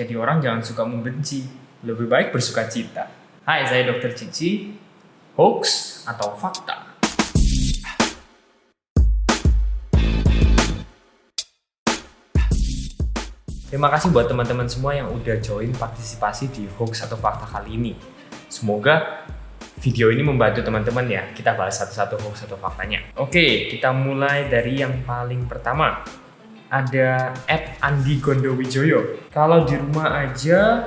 Jadi orang jangan suka membenci, lebih baik bersuka cita. Hai, saya Dr. Cici. Hoax atau fakta? Terima kasih buat teman-teman semua yang udah join partisipasi di hoax atau fakta kali ini. Semoga video ini membantu teman-teman ya. Kita bahas satu-satu hoax atau faktanya. Oke, kita mulai dari yang paling pertama. Ada @Andi Gondowijoyo. Kalau di rumah aja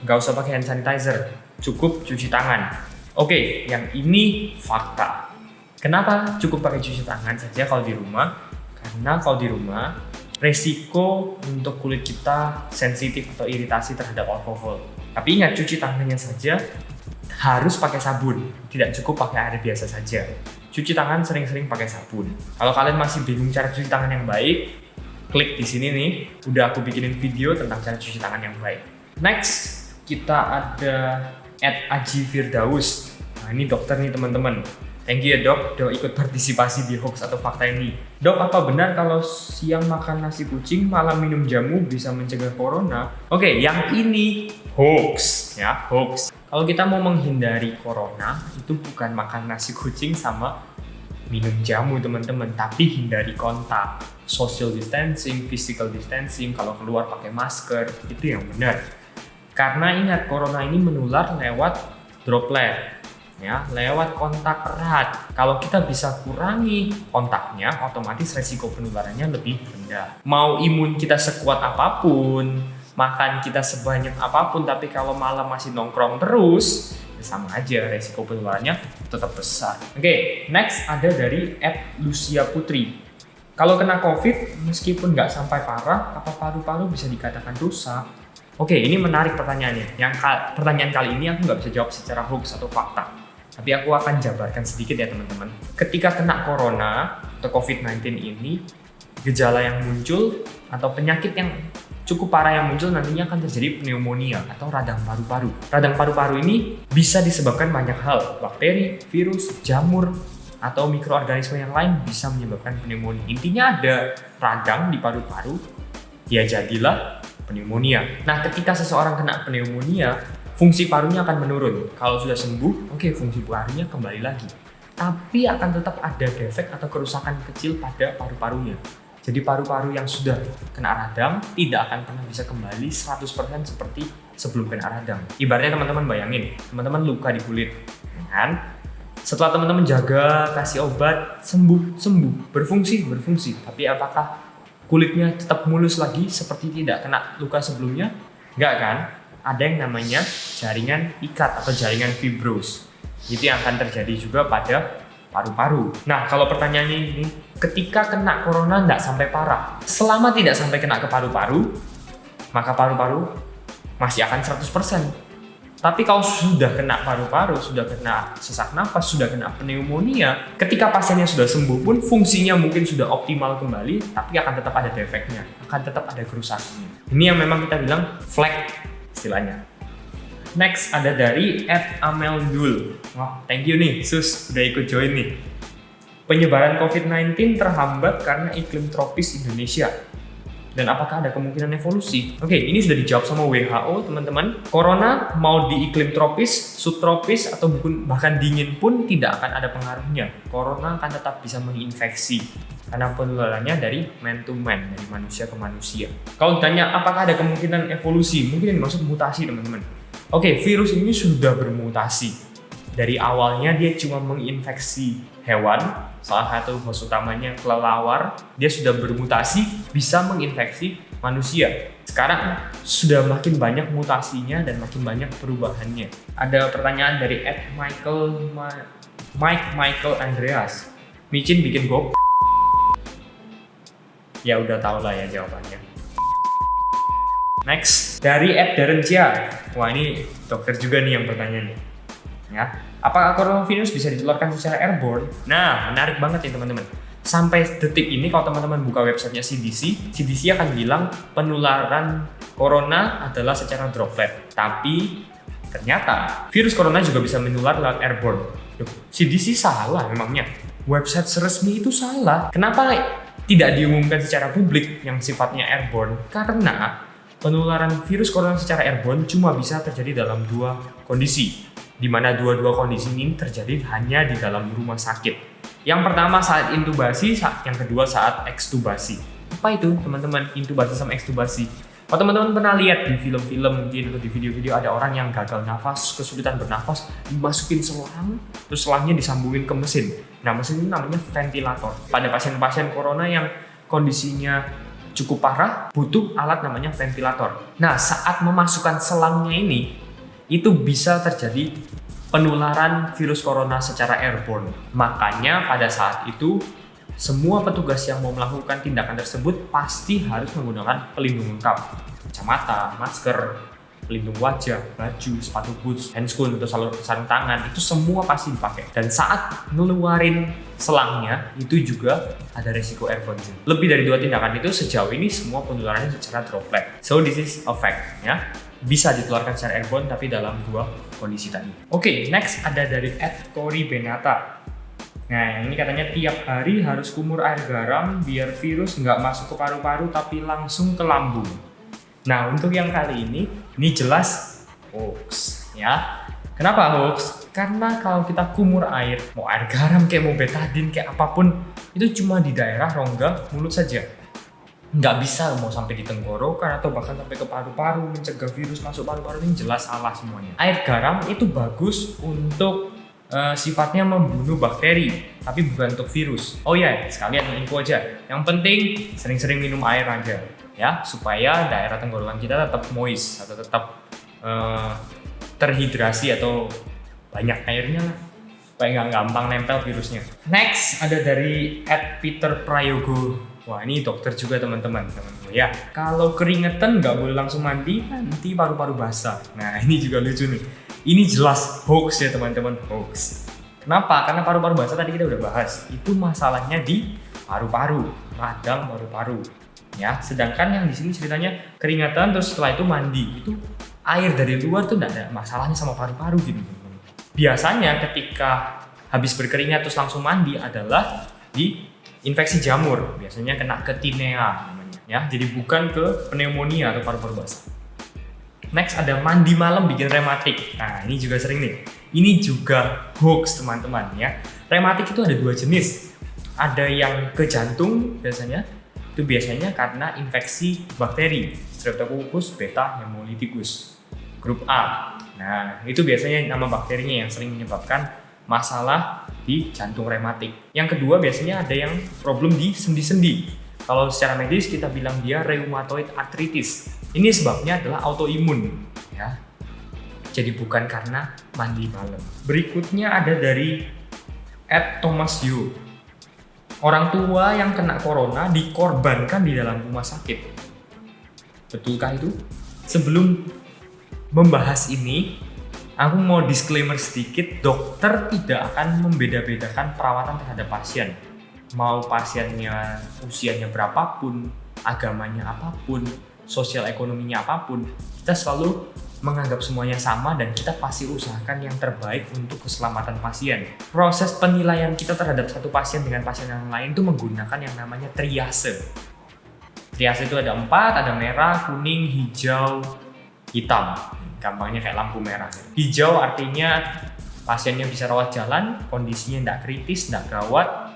nggak usah pakai hand sanitizer, cukup cuci tangan. Oke, yang ini fakta. Kenapa cukup pakai cuci tangan saja kalau di rumah? Karena kalau di rumah resiko untuk kulit kita sensitif atau iritasi terhadap alkohol. Tapi ingat, cuci tangannya saja harus pakai sabun, tidak cukup pakai air biasa saja. Cuci tangan sering-sering pakai sabun. Kalau kalian masih bingung cara cuci tangan yang baik, klik di sini nih, udah aku bikinin video tentang cara cuci tangan yang baik. Next, kita ada @Aji_Firdaus. Nah, ini dokter nih teman-teman. Thank you ya dok, udah ikut partisipasi di hoax atau fakta ini. Dok, apa benar kalau siang makan nasi kucing, malam minum jamu bisa mencegah corona? Oke, yang ini hoax ya, hoax. Kalau kita mau menghindari corona, itu bukan makan nasi kucing sama minum jamu teman-teman, tapi hindari kontak, social distancing, physical distancing, kalau keluar pakai masker, itu yang benar. Karena ingat, corona ini menular lewat droplet, ya, lewat kontak erat. Kalau kita bisa kurangi kontaknya, otomatis resiko penularannya lebih rendah. Mau imun kita sekuat apapun, makan kita sebanyak apapun, tapi kalau malam masih nongkrong terus, sama aja, resiko penularannya tetap besar. Oke, next ada dari @Lucia Putri. Kalau kena COVID, meskipun nggak sampai parah, apa paru-paru bisa dikatakan rusak? Oke, ini menarik pertanyaannya. Pertanyaan kali ini aku nggak bisa jawab secara hoax atau fakta, tapi aku akan jabarkan sedikit ya teman-teman. Ketika kena corona atau COVID-19 ini, gejala yang muncul atau penyakit yang cukup parah yang muncul nantinya akan terjadi pneumonia atau radang paru-paru. Radang paru-paru ini bisa disebabkan banyak hal, bakteri, virus, jamur, atau mikroorganisme yang lain bisa menyebabkan pneumonia. Intinya ada radang di paru-paru, ya jadilah pneumonia. Nah, ketika seseorang kena pneumonia, fungsi parunya akan menurun. Kalau sudah sembuh, oke, fungsi parunya kembali lagi. Tapi akan tetap ada defek atau kerusakan kecil pada paru-parunya. Jadi paru-paru yang sudah kena radang tidak akan pernah bisa kembali 100% seperti sebelum kena radang. Ibaratnya teman-teman bayangin, teman-teman luka di kulit, kan? Setelah teman-teman jaga, kasih obat, sembuh, berfungsi. Tapi apakah kulitnya tetap mulus lagi seperti tidak kena luka sebelumnya? Enggak kan? Ada yang namanya jaringan ikat atau jaringan fibros. Itu yang akan terjadi juga pada paru-paru. Nah, kalau pertanyaannya ini, ketika kena corona nggak sampai parah, selama tidak sampai kena ke paru-paru, maka paru-paru masih akan 100%. Tapi kalau sudah kena paru-paru, sudah kena sesak nafas, sudah kena pneumonia, ketika pasiennya sudah sembuh pun fungsinya mungkin sudah optimal kembali, tapi akan tetap ada defeknya, akan tetap ada kerusakannya. Ini yang memang kita bilang flag istilahnya. Next ada dari @Ameldul. Wah, thank you nih Sus, udah ikut join nih. Penyebaran COVID-19 terhambat karena iklim tropis Indonesia. Dan apakah ada kemungkinan evolusi? Oke, ini sudah dijawab sama WHO teman-teman. Corona mau di iklim tropis, subtropis, atau bahkan dingin pun tidak akan ada pengaruhnya. Corona akan tetap bisa menginfeksi karena penularannya dari man to man, dari manusia ke manusia. Kalau ditanya apakah ada kemungkinan evolusi, mungkin ini maksud mutasi teman-teman. Oke, virus ini sudah bermutasi. Dari awalnya dia cuma menginfeksi hewan, salah satu host utamanya kelelawar, dia sudah bermutasi bisa menginfeksi manusia. Sekarang sudah makin banyak mutasinya dan makin banyak perubahannya. Ada pertanyaan dari Michael Andreas. Micin bikin gop. Ya udah tau lah ya jawabannya. Next, dari @Darencia. Wah, ini dokter juga nih yang bertanya nih. Ya, apakah coronavirus bisa ditularkan secara airborne? Nah, menarik banget nih teman-teman. Sampai detik ini kalau teman-teman buka websitenya CDC akan bilang penularan corona adalah secara droplet. Tapi ternyata virus corona juga bisa menular lewat airborne. CDC salah memangnya. Website resmi itu salah. Kenapa tidak diumumkan secara publik yang sifatnya airborne? Karena penularan virus corona secara airborne cuma bisa terjadi dalam dua kondisi, di mana dua-dua kondisi ini terjadi hanya di dalam rumah sakit. Yang pertama saat intubasi, yang kedua saat ekstubasi. Apa itu teman-teman, intubasi sama ekstubasi? Oh, teman-teman pernah lihat di film-film mungkin atau di video-video ada orang yang gagal nafas, kesulitan bernafas, dimasukin selang, terus selangnya disambungin ke mesin. Nah, mesin ini namanya ventilator. Pada pasien-pasien corona yang kondisinya cukup parah, butuh alat namanya ventilator. Nah, saat memasukkan selangnya ini, itu bisa terjadi penularan virus corona secara airborne. Makanya pada saat itu, semua petugas yang mau melakukan tindakan tersebut pasti harus menggunakan pelindung lengkap. Kacamata, masker, pelindung wajah, baju, sepatu boots, handscoon atau sarung tangan, itu semua pasti dipakai. Dan saat ngeluarin selangnya, itu juga ada resiko airborne. Lebih dari 2 tindakan itu sejauh ini semua penularannya secara droplet. So this is a fact, ya. Bisa ditularkan secara airborne tapi dalam 2 kondisi tadi. Oke, next ada dari @Tori Benata. Nah, ini katanya tiap hari harus kumur air garam biar virus nggak masuk ke paru-paru tapi langsung ke lambung. Nah, untuk yang kali ini jelas hoax, ya. Kenapa hoax? Karena kalau kita kumur air, mau air garam kayak mau betadine kayak apapun, itu cuma di daerah rongga mulut saja. Nggak bisa mau sampai di tenggorokan atau bahkan sampai ke paru-paru, mencegah virus masuk paru-paru, ini jelas salah semuanya. Air garam itu bagus untuk sifatnya membunuh bakteri, tapi bukan untuk virus. Oh ya, sekalian info aja. Yang penting sering-sering minum air aja, ya, supaya daerah tenggorokan kita tetap moist atau tetap terhidrasi atau banyak airnya lah, supaya nggak gampang nempel virusnya. Next ada dari @Peter Prayogo. Wah, ini dokter juga teman-teman ya. Kalau keringetan nggak boleh langsung mandi, nanti paru-paru basah. Nah, ini juga lucu nih. Ini jelas hoax ya teman-teman, hoax. Kenapa? Karena paru-paru basah tadi kita udah bahas. Itu masalahnya di paru-paru, radang paru-paru. Ya, sedangkan yang di sini ceritanya keringatan terus setelah itu mandi. Itu air dari luar tuh nggak ada masalahnya sama paru-paru gitu. Biasanya ketika habis berkeringat terus langsung mandi adalah di infeksi jamur. Biasanya kena ke tinea namanya. Ya, jadi bukan ke pneumonia atau paru-paru basah. Next ada mandi malam bikin rematik. Nah, ini juga sering nih. Ini juga hoax teman-teman ya. Rematik itu ada 2 jenis. Ada yang ke jantung biasanya. Itu biasanya karena infeksi bakteri Streptococcus beta hemolyticus grup A. Nah, itu biasanya nama bakterinya yang sering menyebabkan masalah di jantung rematik. Yang kedua biasanya ada yang problem di sendi-sendi. Kalau secara medis kita bilang dia rheumatoid arthritis. Ini sebabnya adalah autoimun, ya. Jadi bukan karena mandi malam. Berikutnya ada dari @Thomas Yu. Orang tua yang kena corona dikorbankan di dalam rumah sakit. Betulkah itu? Sebelum membahas ini, aku mau disclaimer sedikit, dokter tidak akan membeda-bedakan perawatan terhadap pasien. Mau pasiennya usianya berapapun, agamanya apapun, sosial ekonominya apapun, kita selalu menganggap semuanya sama dan kita pasti usahakan yang terbaik untuk keselamatan pasien. Proses penilaian kita terhadap satu pasien dengan pasien yang lain itu menggunakan yang namanya triase. Triase itu ada 4, ada merah, kuning, hijau, hitam. Gampangnya kayak lampu merah. Hijau artinya pasiennya bisa rawat jalan, kondisinya tidak kritis, tidak gawat.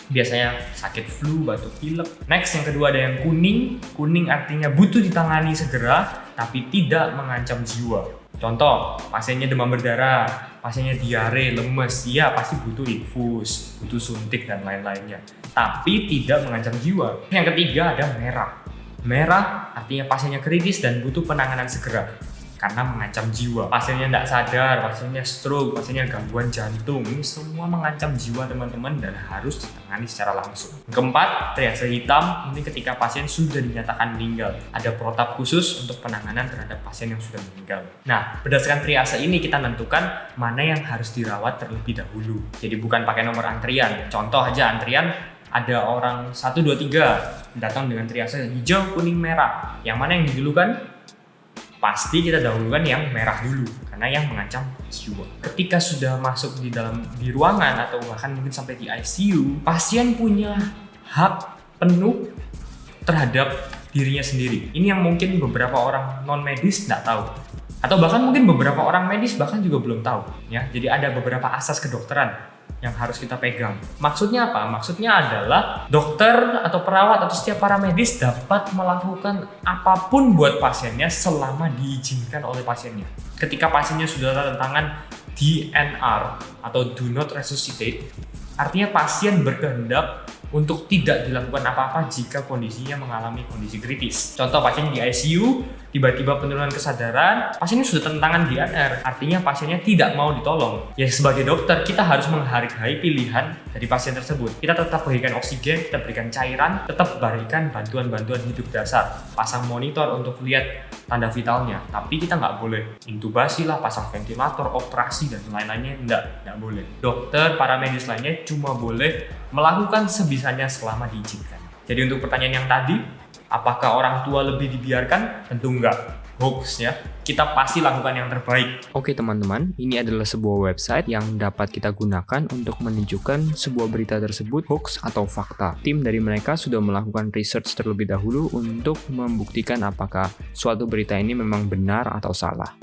Biasanya sakit flu, batuk pilek. Next yang kedua ada yang kuning. Kuning artinya butuh ditangani segera tapi tidak mengancam jiwa. Contoh, pasiennya demam berdarah, pasiennya diare, lemes, ya pasti butuh infus, butuh suntik dan lain-lainnya. Tapi tidak mengancam jiwa. Yang ketiga ada merah. Merah artinya pasiennya kritis dan butuh penanganan segera karena mengancam jiwa. Pasiennya tidak sadar, pasiennya stroke, pasiennya gangguan jantung, ini semua mengancam jiwa teman-teman dan harus ditangani secara langsung. Keempat, triase hitam, ini ketika pasien sudah dinyatakan meninggal. Ada protap khusus untuk penanganan terhadap pasien yang sudah meninggal. Nah, berdasarkan triase ini kita tentukan mana yang harus dirawat terlebih dahulu. Jadi bukan pakai nomor antrian. Contoh aja antrian, ada orang 1, 2, 3 datang dengan triase hijau, kuning, merah. Yang mana yang didulukan? Pasti kita dahulukan yang merah dulu karena yang mengancam jiwa. Ketika sudah masuk di ruangan atau bahkan mungkin sampai di ICU, pasien punya hak penuh terhadap dirinya sendiri. Ini yang mungkin beberapa orang non medis nggak tahu, atau bahkan mungkin beberapa orang medis bahkan juga belum tahu ya. Jadi ada beberapa asas kedokteran yang harus kita pegang. Maksudnya apa? Maksudnya adalah dokter atau perawat atau setiap para medis dapat melakukan apapun buat pasiennya selama diizinkan oleh pasiennya. Ketika pasiennya sudah tanda tangan DNR atau Do Not Resuscitate, artinya pasien berkehendak untuk tidak dilakukan apa-apa jika kondisinya mengalami kondisi kritis. Contoh, pasien di ICU, tiba-tiba penurunan kesadaran, pasiennya sudah tanda tangan DNR, artinya pasiennya tidak mau ditolong. Ya, sebagai dokter, kita harus menghargai pilihan dari pasien tersebut. Kita tetap berikan oksigen, kita berikan cairan, tetap berikan bantuan-bantuan hidup dasar, pasang monitor untuk lihat tanda vitalnya. Tapi kita nggak boleh intubasi lah, pasang ventilator, operasi, dan lain-lainnya. Nggak boleh. Dokter, para medis lainnya cuma boleh melakukan sebisanya selama diizinkan. Jadi untuk pertanyaan yang tadi, apakah orang tua lebih dibiarkan? Tentu enggak. Hoax ya. Kita pasti lakukan yang terbaik. Oke teman-teman, ini adalah sebuah website yang dapat kita gunakan untuk menunjukkan sebuah berita tersebut hoax atau fakta. Tim dari mereka sudah melakukan research terlebih dahulu untuk membuktikan apakah suatu berita ini memang benar atau salah.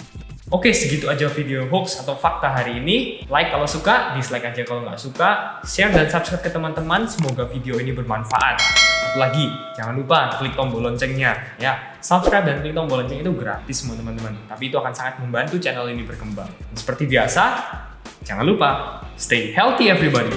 Oke, segitu aja video hoax atau fakta hari ini. Like kalau suka, dislike aja kalau nggak suka. Share dan subscribe ke teman-teman. Semoga video ini bermanfaat. Satu lagi, jangan lupa klik tombol loncengnya. Ya, subscribe dan klik tombol lonceng itu gratis semua teman-teman. Tapi itu akan sangat membantu channel ini berkembang. Dan seperti biasa, jangan lupa stay healthy everybody.